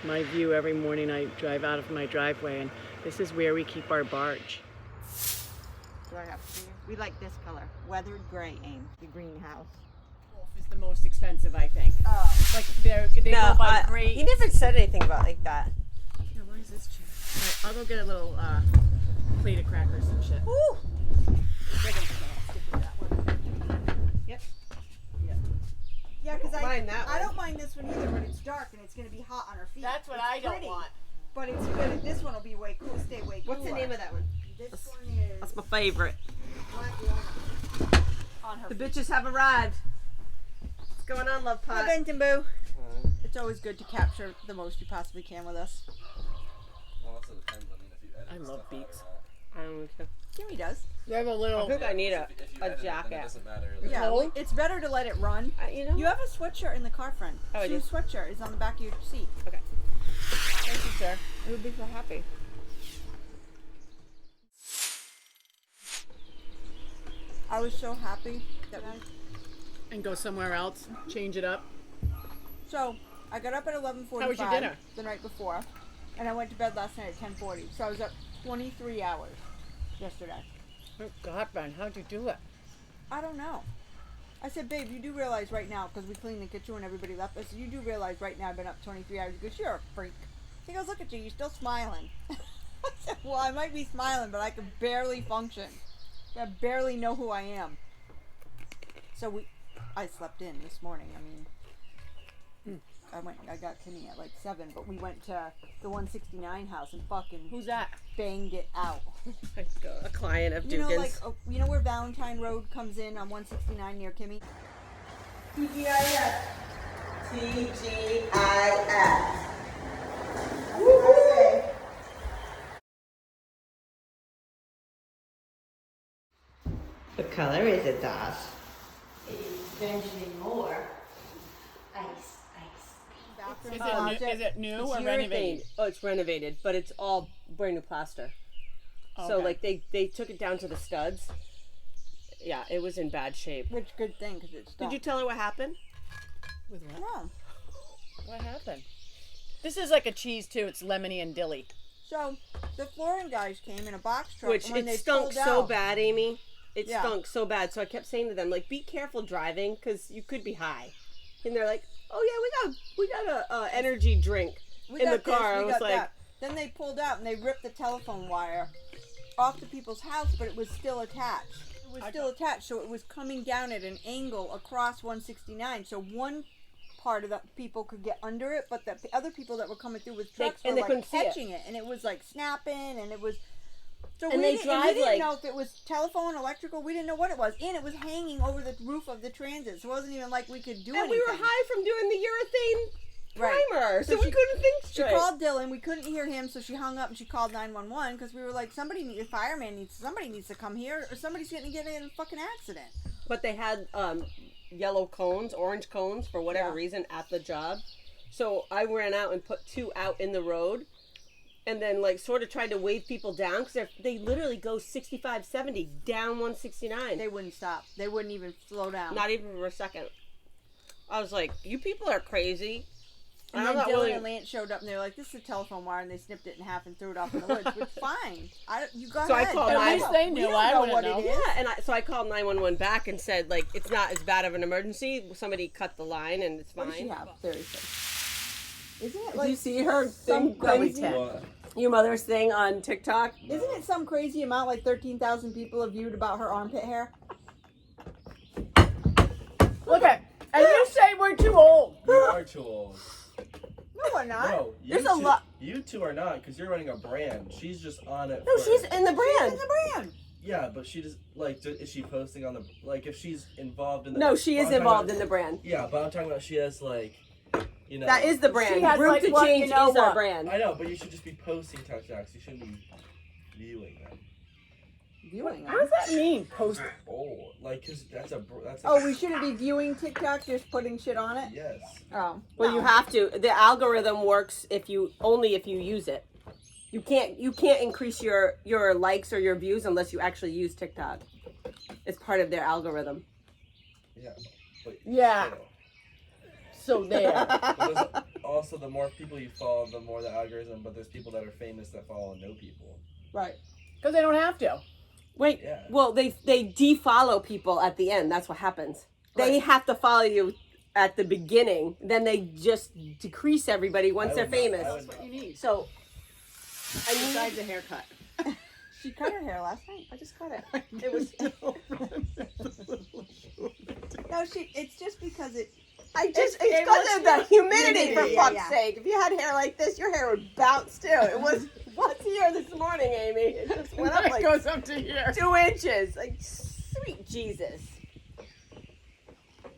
my view every morning. I drive out of my driveway, and this is where we keep our barge. Do I have to? We like this color, weathered gray, Aim, the greenhouse. Wolf is the most expensive, I think. Oh, Like they go by grade. He never said anything about like that. Yeah, where's this chair? All right, I'll go get a little plate of crackers and shit. Woo! Yep. yeah, because Mind that I one. don't mind this one either, but it's dark and it's going to be hot on our feet. That's what It's I don't pretty, want. But it's good. This one will be way cool. Stay way cooler. What's the name of that one? This one is That's my favorite. Black Walnut. On her The feet. bitches have arrived. What's going on, Love Hi, Pot? Benton Boo. It's always good to capture the most you possibly can with us. Also depends, I mean, if you edit I love stuff out beats. or I don't know. Jimmy does. They have a I little. think I need not. If you a edit it, then jacket. it doesn't matter. Yeah, cold? it's better to let it run. You know? You have a sweatshirt in the car, friend. Oh, I Sue's do. sweatshirt is on the back of your seat. Okay. Thank you, sir. I would be so happy. I was so happy that And go somewhere else. Change it up. So I got up at 11:45 How was your dinner? the night before, and I went to bed last night at 10:40. So I was up 23 hours yesterday. Oh God, Ben, how'd you do it? I don't know. I said, babe, you do realize right now, because we cleaned the kitchen when everybody left, I said, you do realize right now I've been up 23 hours. He goes, you're a freak. He goes, look at you, you're still smiling. I said, well, I might be smiling, but I can barely function. I barely know who I am. So I slept in this morning. I mean, I got Kimmy at like 7, but we went to the 169 house and fucking Who's that? banged it out. A client of You know, Dugan's. like, you know where Valentine Road comes in on 169 near Kimmy? TGIF. TGIF. Woo-hoo. What color is it, Doss? Benjamin Moore. Ice. Is it new or renovated? Oh, it's renovated, but it's all brand new plaster. So Okay. like they took it down to the studs. Yeah, it was in bad shape. Which good thing, because it's Did you tell her what happened? With what? No. What happened? This is like a cheese too. It's lemony and dilly. So the flooring guys came in a box truck. Which and when it they stunk pulled so out, bad, Amy. It Yeah. stunk so bad. So I kept saying to them, like, be careful driving because you could be high. And they're like, oh yeah, we got a energy drink we in got the car. This, I we was got like, that. Then they pulled out and they ripped the telephone wire off the people's house, but it was still attached. It was still attached, so it was coming down at an angle across 169. So one part of the people could get under it, but the other people that were coming through with trucks and were they like couldn't see it. catching it, and it was like snapping, and it was. So And we they didn't, drive, we didn't like- know if it was telephone, electrical. We didn't know what it was, and it was hanging over the roof of the transit. So it wasn't even like we could do and anything. we were high from doing the urethane Right. primer, so So we she- couldn't think She straight. called Dylan. We couldn't hear him, so she hung up and she called 911 because we were like, somebody needs to come here, or somebody's going to get in a fucking accident. But they had yellow cones, orange cones for whatever Yeah. reason at the job. So I ran out and put 2 out in the road, and then like sort of tried to wave people down because they literally go 65, 70 down 169. They wouldn't stop. They wouldn't even slow down. Not even for a second. I was like, you people are crazy. and I'm then not Dylan willing. and Lance showed up and they were like, "This is a telephone wire," and they snipped it in half and threw it off in the woods. Which fine. You go So I ahead. called Go At ahead. least they We knew. don't I know wouldn't what know. it is. Yeah, and so I called 911 back and said, like, it's not as bad of an emergency. Somebody cut the line and it's What does she fine. have? Seriously. Isn't it Did like you see her some thing, crazy? What? your mother's thing on TikTok? Isn't it some crazy amount? Like 13,000 people have viewed about her armpit hair. Look at, and you say we're too old. You are too old. No, we're not. No, you There's a two, lot- You two are not, because you're running a brand. She's just on it. No, for- she's in the brand. She's in the brand. Yeah, but she just is she posting on the if she's involved in the? No, she I'm is talking involved about- in the brand. Yeah, but I'm talking about she has That is the brand. She has, Room like, to what, Change you know is our what? brand. I know, but you should just be posting TikToks. You shouldn't be viewing them. Viewing What does that mean? Post. Oh, because that's a. Oh, we shouldn't be viewing TikTok, just putting shit on it? Yes. Oh. Well, you have to. The algorithm works if you use it. You can't increase your likes or your views unless you actually use TikTok. It's part of their algorithm. Yeah. But Yeah. still. So there. But there's also, the more people you follow, the more the algorithm. But there's people that are famous that follow no people. Right. Because they don't have to. Wait, Yeah. well, they defollow people at the end. That's what happens. They Right. have to follow you at the beginning. Then they just decrease everybody once I they're would not- famous. I would That's what you need. So, I mean, Besides a haircut. She cut her hair last night. I just got it. It was. No, it's just because it. It's it because was of the humidity, for humidity, fuck's yeah. sake. If you had hair like this, your hair would bounce too. It was what's here this morning, Amy? It just went up It like goes up to here. 2 inches. Like, sweet Jesus.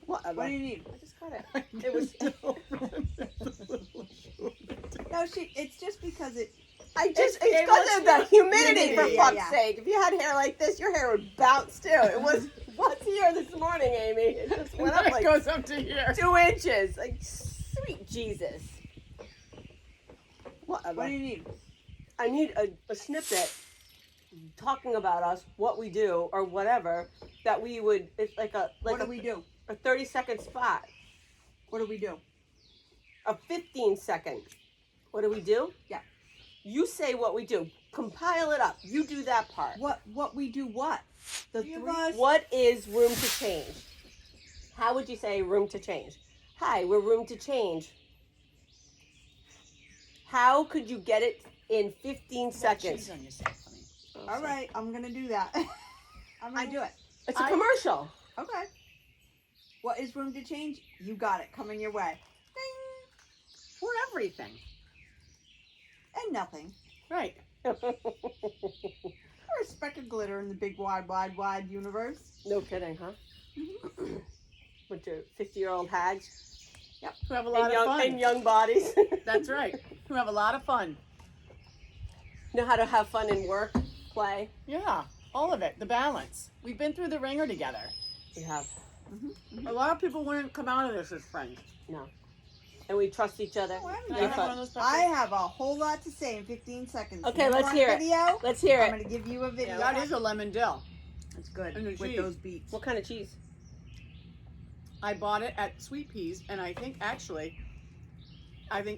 Whatever. What do you need? I just got it. It was. No, it's just because it. It's it because was of the humidity, for humidity, fuck's yeah. sake. If you had hair like this, your hair would bounce too. It was what's here this morning, Amy? It just went up It like goes up to here. 2 inches. Like, sweet Jesus. Whatever. What do you need? I need a snippet talking about us, what we do, or whatever, that we would, it's like What do we do? a 30-second spot, What do we do? a 15-second. What do we do? Yeah. You say what we do. Compile it up. You do that part. What we do? What? The Three three of us. What is room to change? How would you say room to change? Hi, we're room to change. How could you get it in 15 seconds? Cheese on yourself, honey. All right, I'm gonna do that. I'm gonna do it. It's a commercial. Okay. What is room to change? You got it. Coming your way. Ding. For everything. And nothing. Right. Or a speck of glitter in the big wide universe. No kidding, huh? Bunch of 50-year-old hags Who have a lot and of young, fun. and young bodies. That's right. Who have a lot of fun. Know how to have fun in work, play. Yeah. All of it. The balance. We've been through the ringer together. We have A lot of people wouldn't come out of this as friends. no, and we trust each other. Oh, Can I We have fun. one of those peppers? I have a whole lot to say in 15 seconds. Okay, You let's want hear it. video? Let's hear I'm it. gonna give you a video. That is a lemon dill. It's good And the with cheese. those beets. What kind of cheese? I bought it at Sweet Peas, and I think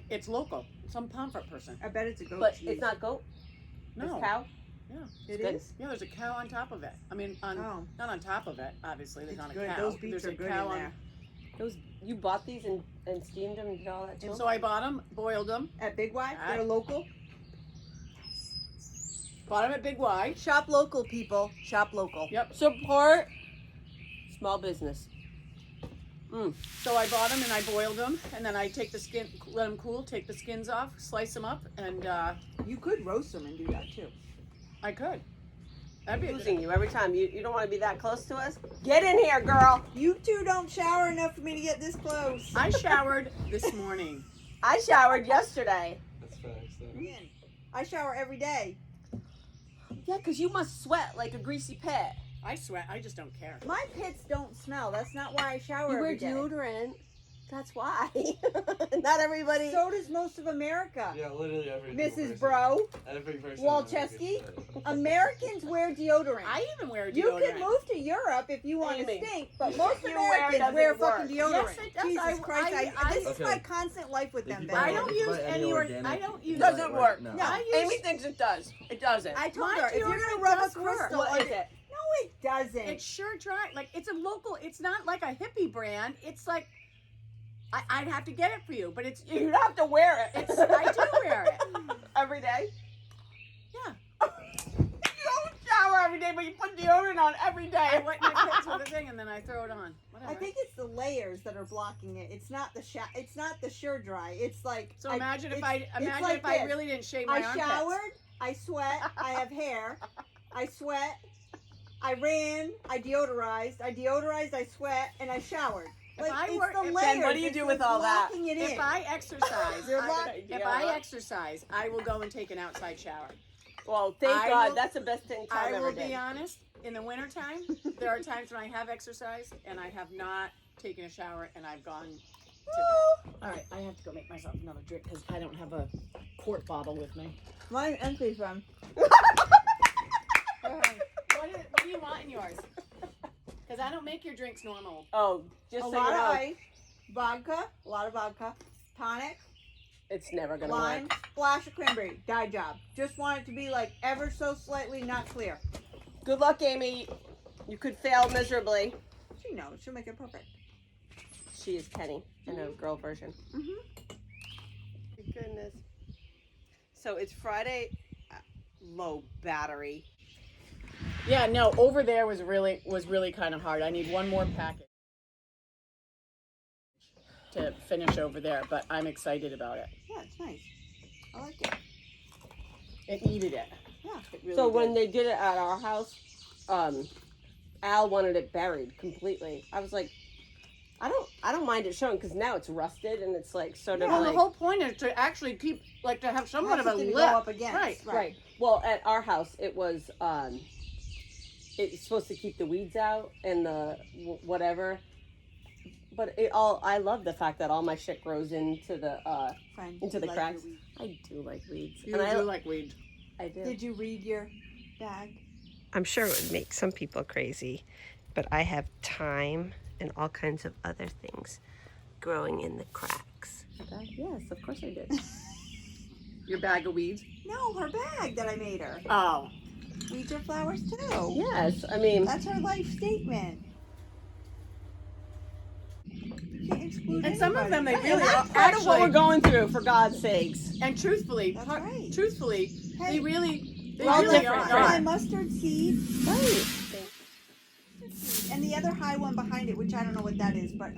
it's local. Some Pomfret person. I bet it's a goat But cheese. it's not goat. No. It's cow. It good. is? Yeah, there's a cow on top of it. I mean, Oh. not on top of it, obviously. There's It's not a good. cow. Those beets There's are a good cow in on. there. Those you bought these and steamed them and did all that too. And so I bought them, boiled them, At Big Y? Ah. They're local? bought them at Big Y. Shop local, people. Shop local. Yep. Support small business. So I bought them and I boiled them, and then I take the skin, let them cool, take the skins off, slice them up, and You could roast them and do that too. I could. That'd be a Losing good. you every time. You don't want to be that close to us. Get in here, girl. You two don't shower enough for me to get this close. I showered this morning. I showered yesterday. That's facts. Though. Ian, I shower every day. Yeah, 'cause you must sweat like a greasy pit. I sweat. I just don't care. My pits don't smell. That's not why I shower You wear every day. deodorant. That's why. Not everybody. So does most of America. Yeah, literally every Mrs. Bro, Every person. Walcheski? Americans wear deodorant. I even wear deodorant. You can move to Europe if you want to Amy, stink, but most you wear Americans doesn't wear work. fucking deodorant. Yes, it does. Jesus Christ, this is Okay. my constant life with them, buy I Ben. don't if you use buy any organic, I don't use. Doesn't work. No. No. I use. Amy thinks it does. It doesn't. I told My her, if you're deodorant going to rub a does work. crystal What on is it? No, it doesn't. It's sure dry. Like it's a local. It's not like a hippie brand. It's like I'd have to get it for you, but it's You don't have to wear it. it's. I do wear it. every day. Yeah. You don't shower every day, but you put deodorant on every day. I wet my pits with a thing and then I throw it on. Whatever. I think it's the layers that are blocking it. It's not the It's not the sure dry. It's like So imagine if it's imagine like if I this. really didn't shave my I armpits. showered, I sweat, I have hair, I sweat, I ran, I deodorized, I sweat, and I showered. Like, I it's were- the Ben, layers. what do you it's do what's with all that? blocking it If in. I exercise, You're I- lucky. if I exercise, I will go and take an outside shower. Well, thank I God. will- That's the best thing I time will ever be did. honest. In the wintertime, there are times when I have exercised and I have not taken a shower and I've gone. All right, I have to go make myself another drink because I don't have a quart bottle with me. Mine empty from. What do you want in yours? Because I don't make your drinks normal. Oh, just A so you lot of know, ice. vodka, a lot of vodka, tonic, It's never gonna lime, work. splash of cranberry. Dye job. Just want it to be like ever so slightly not clear. Good luck, Amy. You could fail miserably. She knows. She'll make it perfect. She is Kenny in a girl version. Mhm. Thank goodness. So it's Friday. Low battery. Yeah, no, over there was really kind of hard. I need one more packet to finish over there, but I'm excited about it. Yeah, it's nice. I like it. It needed it. Yeah. It really So when did. they did it at our house, Al wanted it buried completely. I was like, I don't mind it showing because now it's rusted and it's like sort of Well, like the whole point is to actually keep, like, to have somewhat of a Something to lip. go up against. Right. right. Well, at our house it was it's supposed to keep the weeds out and the whatever. But I love the fact that all my shit grows into the Fine. into You the like cracks. your weed. I do like weeds. You and do like weed. I do. Did you read your bag? I'm sure it would make some people crazy, but I have thyme and all kinds of other things growing in the cracks. Yes, of course I did. Your bag of weeds. No, her bag that I made her. Oh. Weeds are flowers too. Yes, I mean, That's her life statement. You can't exclude And some of them, they anybody. really that's are part of what we're actually. going through, for God's sakes. And truthfully, That's right. truthfully, Hey. they really all really different, are. My mustard seed. Right. And the other high one behind it, which I don't know what that is, but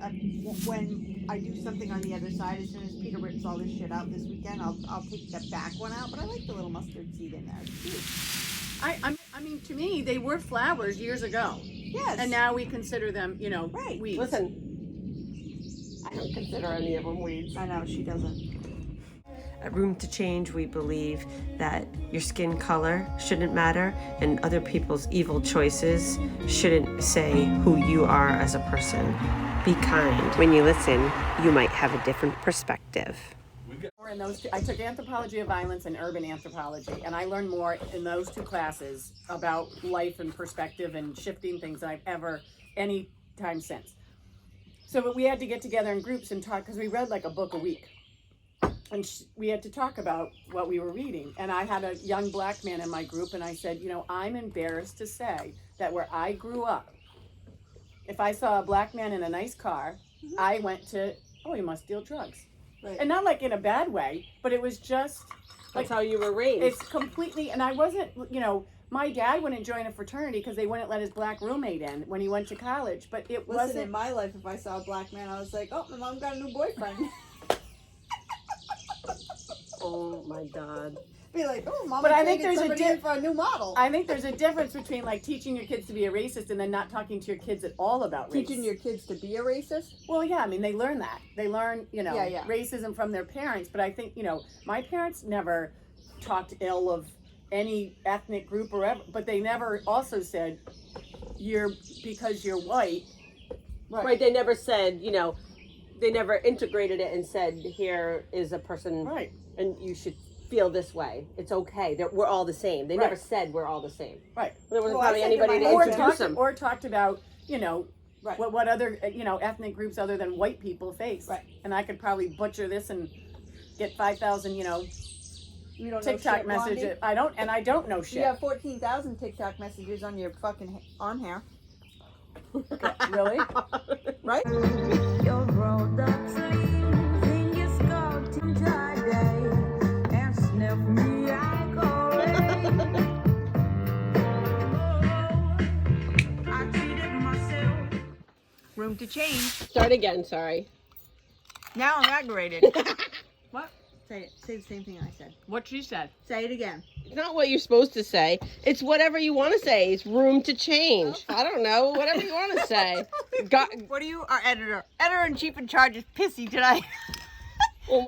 when I do something on the other side, as soon as Peter rips all this shit out this weekend, I'll take the back one out. But I like the little mustard seed in there. It's cute. I mean, to me, they were flowers years ago, Yes. and now we consider them, Right. weeds. Listen, I don't consider any of them weeds. I know she doesn't. At Room to Change, we believe that your skin color shouldn't matter and other people's evil choices shouldn't say who you are as a person. Be kind. When you listen, you might have a different perspective. More in those two, I took anthropology of violence and urban anthropology, and I learned more in those two classes about life and perspective and shifting things than I've ever any time since. So we had to get together in groups and talk because we read like a book a week. And we had to talk about what we were reading. And I had a young black man in my group, and I said, I'm embarrassed to say that where I grew up, if I saw a black man in a nice car, I went to, oh, he must deal drugs. Right. And not like in a bad way, but it was just, That's how you were raised. it's completely, and I wasn't, my dad wouldn't join a fraternity because they wouldn't let his black roommate in when he went to college. But it Listen, wasn't. in my life, if I saw a black man, I was like, oh, my mom got a new boyfriend. Oh my God. Be like, oh, mama But I think dated there's a somebody di- in for a new model. I think there's a difference between like teaching your kids to be a racist and then not talking to your kids at all about race. Teaching your kids to be a racist. Well, yeah, I mean, they learn that. They learn, Yeah. racism from their parents. But I think, my parents never talked ill of any ethnic group or ever, but they never also said, because you're white. Right, they never said, they never integrated it and said, here is a person, Right. and you should feel this way. It's okay. We're all the same. They never Right. said we're all the same. Right. There wasn't Well, I probably said to anybody my to husband- introduce them. Or talked about, Right. what other, ethnic groups other than white people face. Right. And I could probably butcher this and get 5,000, You don't know TikTok shit, Blondie. messages. I don't know You shit. have 14,000 TikTok messages on your fucking arm hair. Really? Right? Your rolled up sleeves in your skirt and tie-dye and sniff me alcohol. I treated myself. Room to change. Start again, sorry. Now I'm aggravated. What? Say it. Say the same thing I said. What she said. Say it again. It's not what you're supposed to say. It's whatever you want to say. It's room to change. I don't know. Whatever you want to say. What are you, our editor? Editor-in-chief in charge is pissy tonight.